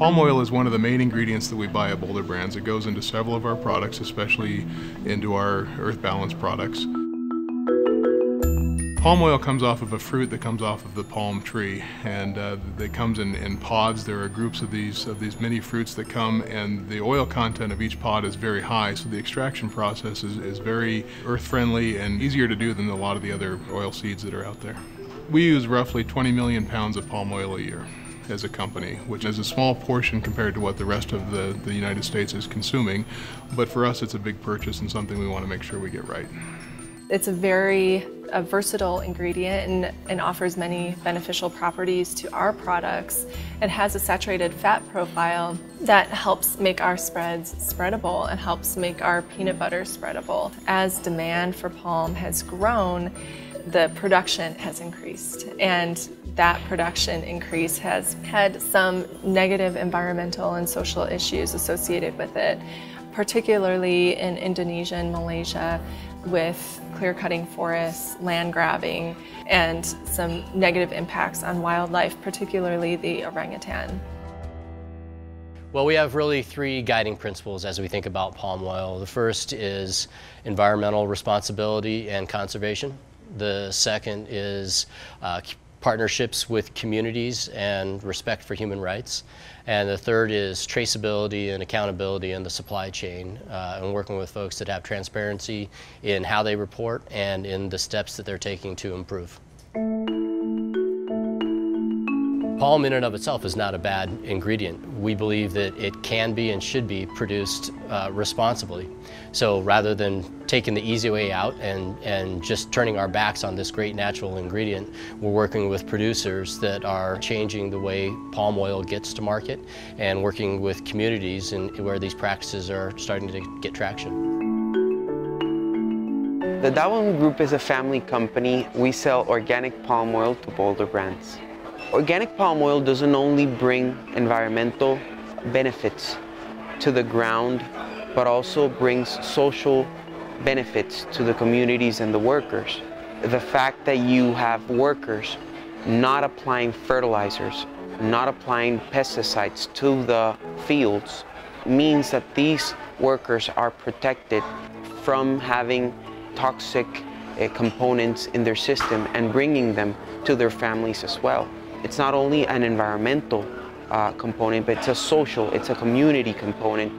Palm oil is one of the main ingredients that we buy at Boulder Brands. It goes into several of our products, especially into our Earth Balance products. Palm oil comes off of a fruit that comes off of the palm tree, and it comes in pods. There are groups of these mini fruits that come, and the oil content of each pod is very high, so the extraction process is very earth-friendly and easier to do than a lot of the other oil seeds that are out there. We use roughly 20 million pounds of palm oil a year as a company, which is a small portion compared to what the rest of the United States is consuming, but for us it's a big purchase and something we want to make sure we get right. It's a very versatile ingredient and offers many beneficial properties to our products. It has a saturated fat profile that helps make our spreads spreadable and helps make our peanut butter spreadable. As demand for palm has grown, the production has increased, and that production increase has had some negative environmental and social issues associated with it, particularly in Indonesia and Malaysia, with clear-cutting forests, land grabbing, and some negative impacts on wildlife, particularly the orangutan. Well, we have really three guiding principles as we think about palm oil. The first is environmental responsibility and conservation. The second is partnerships with communities and respect for human rights. And the third is traceability and accountability in the supply chain, and working with folks that have transparency in how they report and in the steps that they're taking to improve. Palm in and of itself is not a bad ingredient. We believe that it can be and should be produced responsibly. So rather than taking the easy way out and just turning our backs on this great natural ingredient, we're working with producers that are changing the way palm oil gets to market and working with communities where these practices are starting to get traction. The Dawon Group is a family company. We sell organic palm oil to Boulder Brands. Organic palm oil doesn't only bring environmental benefits to the ground, but also brings social benefits to the communities and the workers. The fact that you have workers not applying fertilizers, not applying pesticides to the fields, means that these workers are protected from having toxic components in their system and bringing them to their families as well. It's not only an environmental component, but it's a social, it's a community component.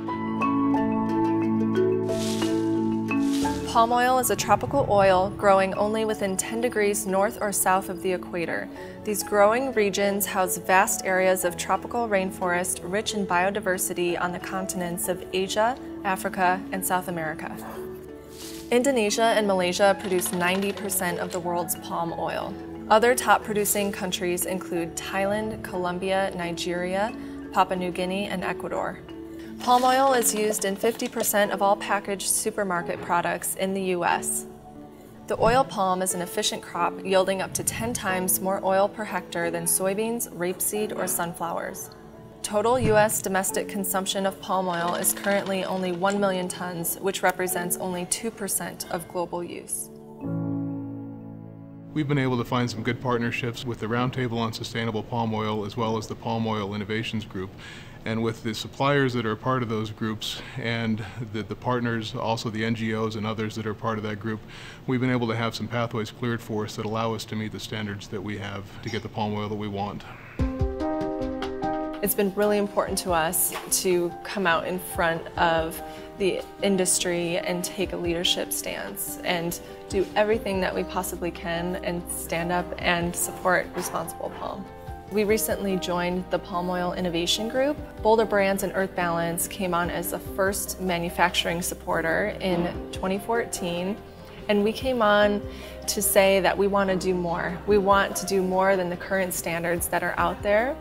Palm oil is a tropical oil growing only within 10 degrees north or south of the equator. These growing regions house vast areas of tropical rainforest rich in biodiversity on the continents of Asia, Africa, and South America. Indonesia and Malaysia produce 90% of the world's palm oil. Other top producing countries include Thailand, Colombia, Nigeria, Papua New Guinea, and Ecuador. Palm oil is used in 50% of all packaged supermarket products in the US. The oil palm is an efficient crop, yielding up to 10 times more oil per hectare than soybeans, rapeseed, or sunflowers. Total US domestic consumption of palm oil is currently only 1 million tons, which represents only 2% of global use. We've been able to find some good partnerships with the Roundtable on Sustainable Palm Oil as well as the Palm Oil Innovations Group. And with the suppliers that are a part of those groups and the partners, also the NGOs and others that are part of that group, we've been able to have some pathways cleared for us that allow us to meet the standards that we have to get the palm oil that we want. It's been really important to us to come out in front of the industry and take a leadership stance and do everything that we possibly can and stand up and support responsible palm. We recently joined the Palm Oil Innovation Group. Boulder Brands and Earth Balance came on as the first manufacturing supporter in 2014, and we came on to say that we want to do more. We want to do more than the current standards that are out there,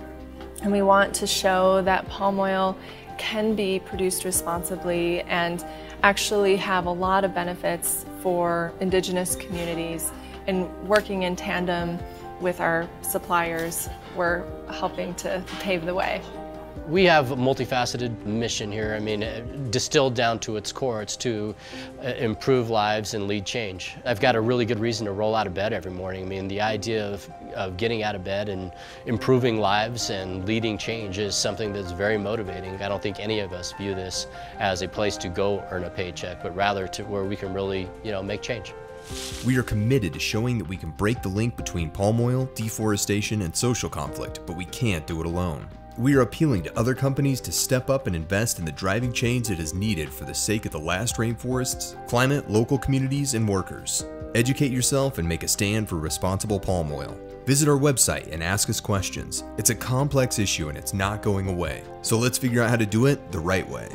and we want to show that palm oil can be produced responsibly and actually have a lot of benefits for indigenous communities. And working in tandem with our suppliers, we're helping to pave the way. We have a multifaceted mission here. I mean, distilled down to its core, it's to improve lives and lead change. I've got a really good reason to roll out of bed every morning. I mean, the idea of getting out of bed and improving lives and leading change is something that's very motivating. I don't think any of us view this as a place to go earn a paycheck, but rather to where we can really, make change. We are committed to showing that we can break the link between palm oil, deforestation, and social conflict, but we can't do it alone. We are appealing to other companies to step up and invest in the driving change that is needed for the sake of the last rainforests, climate, local communities, and workers. Educate yourself and make a stand for responsible palm oil. Visit our website and ask us questions. It's a complex issue and it's not going away. So let's figure out how to do it the right way.